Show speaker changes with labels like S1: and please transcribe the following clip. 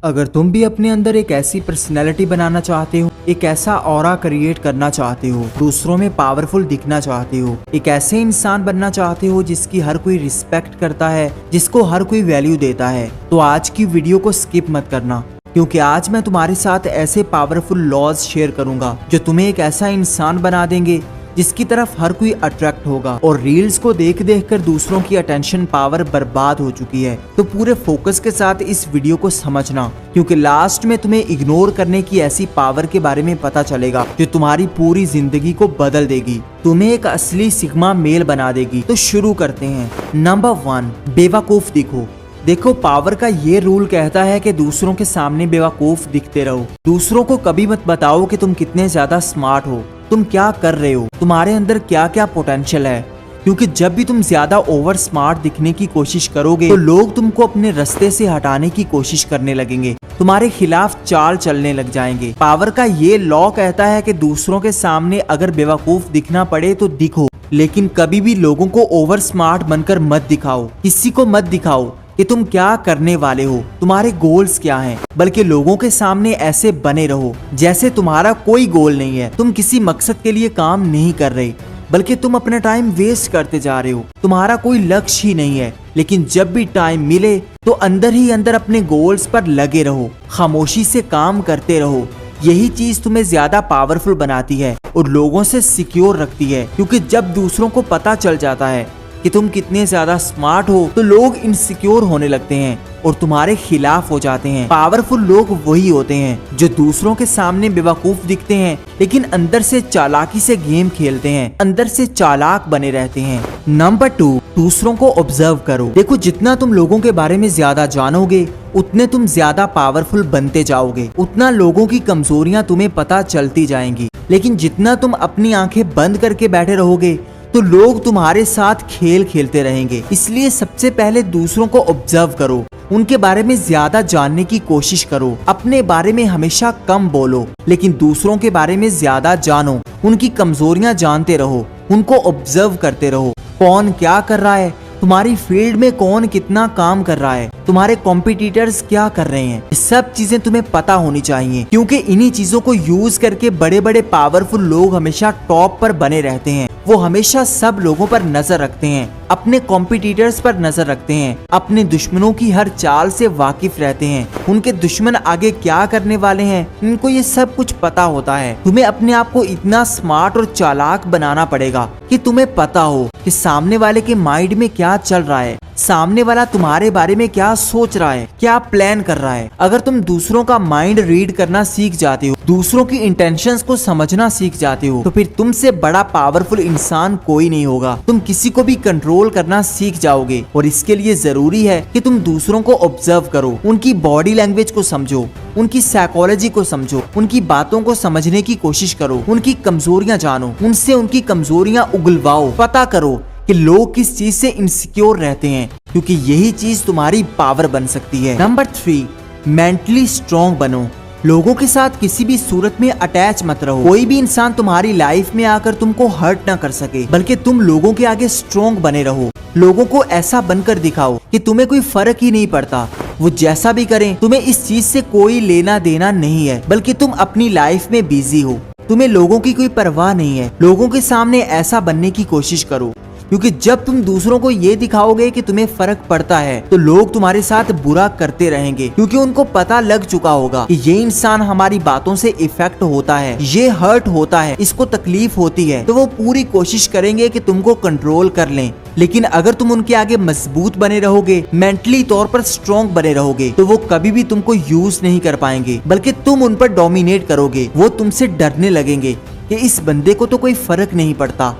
S1: अगर तुम भी अपने अंदर एक ऐसी पर्सनैलिटी बनाना चाहते हो, एक ऐसा ऑरा क्रिएट करना चाहते हो, दूसरों में पावरफुल दिखना चाहते हो, एक ऐसे इंसान बनना चाहते हो जिसकी हर कोई रिस्पेक्ट करता है, जिसको हर कोई वैल्यू देता है, तो आज की वीडियो को स्किप मत करना, क्योंकि आज मैं तुम्हारे साथ ऐसे पावरफुल लॉज शेयर करूंगा जो तुम्हें एक ऐसा इंसान बना देंगे जिसकी तरफ हर कोई अट्रैक्ट होगा। और रील्स को देख देख कर दूसरों की अटेंशन पावर बर्बाद हो चुकी है। तो पूरे फोकस के साथ इस वीडियो को समझना, क्योंकि लास्ट में तुम्हें इग्नोर करने की ऐसी पावर के बारे में पता चलेगा जो तुम्हारी पूरी जिंदगी को बदल देगी, तुम्हें एक असली सिग्मा मेल बना देगी। तो शुरू करते हैं। नंबर 1, बेवकूफ दिखो। देखो, पावर का ये रूल कहता है कि दूसरों के सामने बेवकूफ दिखते रहो। दूसरों को कभी मत बताओ कि तुम कितने ज्यादा स्मार्ट हो, तुम क्या कर रहे हो, तुम्हारे अंदर क्या क्या पोटेंशियल है, क्योंकि जब भी तुम ज्यादा ओवर स्मार्ट दिखने की कोशिश करोगे तो लोग तुमको अपने रास्ते से हटाने की कोशिश करने लगेंगे, तुम्हारे खिलाफ चाल चलने लग जाएंगे। पावर का ये लॉ कहता है कि दूसरों के सामने अगर बेवकूफ दिखना पड़े तो दिखो, लेकिन कभी भी लोगों को ओवर स्मार्ट बनकर मत दिखाओ। किसी को मत दिखाओ कि तुम क्या करने वाले हो, तुम्हारे गोल्स क्या हैं, बल्कि लोगों के सामने ऐसे बने रहो जैसे तुम्हारा कोई गोल नहीं है, तुम किसी मकसद के लिए काम नहीं कर रहे, बल्कि तुम अपना टाइम वेस्ट करते जा रहे हो, तुम्हारा कोई लक्ष्य ही नहीं है। लेकिन जब भी टाइम मिले तो अंदर ही अंदर अपने गोल्स पर लगे रहो, खामोशी से काम करते रहो। यही चीज तुम्हें ज्यादा पावरफुल बनाती है और लोगों से सिक्योर रखती है, क्योंकि जब दूसरों को पता चल जाता है कि तुम कितने ज्यादा स्मार्ट हो तो लोग इनसिक्योर होने लगते हैं और तुम्हारे खिलाफ हो जाते हैं। पावरफुल लोग वही होते हैं जो दूसरों के सामने बेवकूफ दिखते हैं, लेकिन अंदर से चालाकी से गेम खेलते हैं, अंदर से चालाक बने रहते हैं। नंबर 2, दूसरों को ऑब्जर्व करो। देखो, जितना तुम लोगों के बारे में ज्यादा जानोगे उतने तुम ज्यादा पावरफुल बनते जाओगे, उतना लोगों की कमजोरियां तुम्हें पता चलती जाएंगी। लेकिन जितना तुम अपनी आंखें बंद करके बैठे रहोगे तो लोग तुम्हारे साथ खेल खेलते रहेंगे। इसलिए सबसे पहले दूसरों को ऑब्जर्व करो, उनके बारे में ज्यादा जानने की कोशिश करो। अपने बारे में हमेशा कम बोलो, लेकिन दूसरों के बारे में ज्यादा जानो, उनकी कमजोरियां जानते रहो, उनको ऑब्जर्व करते रहो। कौन क्या कर रहा है, तुम्हारी फील्ड में कौन कितना काम कर रहा है, तुम्हारे कॉम्पिटिटर्स क्या कर रहे हैं, ये सब चीजें तुम्हें पता होनी चाहिए, क्योंकि इन्हीं चीजों को यूज करके बड़े बड़े पावरफुल लोग हमेशा टॉप पर बने रहते हैं। वो हमेशा सब लोगों पर नजर रखते हैं, अपने कॉम्पिटिटर्स पर नजर रखते हैं, अपने दुश्मनों की हर चाल से वाकिफ रहते हैं, उनके दुश्मन आगे क्या करने वाले हैं इनको ये सब कुछ पता होता है। तुम्हें अपने आप को इतना स्मार्ट और चालाक बनाना पड़ेगा कि तुम्हें पता हो कि सामने वाले के माइंड में क्या चल रहा है, सामने वाला तुम्हारे बारे में क्या सोच रहा है, क्या प्लान कर रहा है। अगर तुम दूसरों का माइंड रीड करना सीख जाते हो, दूसरों की इंटेंशंस को समझना सीख जाते हो, तो फिर तुमसे बड़ा पावरफुल इंसान कोई नहीं होगा। तुम किसी को भी कंट्रोल करना सीख जाओगे, और इसके लिए जरूरी है कि तुम दूसरों को ऑब्जर्व करो, उनकी बॉडी लैंग्वेज को समझो, उनकी साइकोलॉजी को समझो, उनकी बातों को समझने की कोशिश करो, उनकी कमजोरियां जानो, उनसे उनकी कमजोरियां उगलवाओ, पता करो कि लोग किस चीज से इनसिक्योर रहते हैं, क्योंकि यही चीज तुम्हारी पावर बन सकती है। नंबर 3, मेंटली स्ट्रॉन्ग बनो। लोगों के साथ किसी भी सूरत में अटैच मत रहो। कोई भी इंसान तुम्हारी लाइफ में आकर तुमको हर्ट ना कर सके, बल्कि तुम लोगों के आगे स्ट्रॉन्ग बने रहो। लोगों को ऐसा बनकर दिखाओ कि तुम्हें कोई फर्क ही नहीं पड़ता, वो जैसा भी करें तुम्हें इस चीज से कोई लेना देना नहीं है, बल्कि तुम अपनी लाइफ में बिजी हो, तुम्हें लोगों की कोई परवाह नहीं है। लोगों के सामने ऐसा बनने की कोशिश करो, क्योंकि जब तुम दूसरों को ये दिखाओगे कि तुम्हें फर्क पड़ता है तो लोग तुम्हारे साथ बुरा करते रहेंगे, क्योंकि उनको पता लग चुका होगा कि ये इंसान हमारी बातों से इफेक्ट होता है, ये हर्ट होता है, इसको तकलीफ होती है, तो वो पूरी कोशिश करेंगे कि तुमको कंट्रोल कर लें। लेकिन अगर तुम उनके आगे मजबूत बने रहोगे, मेंटली तौर पर स्ट्रॉन्ग बने रहोगे, तो वो कभी भी तुमको यूज नहीं कर पाएंगे, बल्कि तुम उन पर डोमिनेट करोगे। वो तुमसे डरने लगेंगे कि इस बंदे को तो कोई फर्क नहीं पड़ता।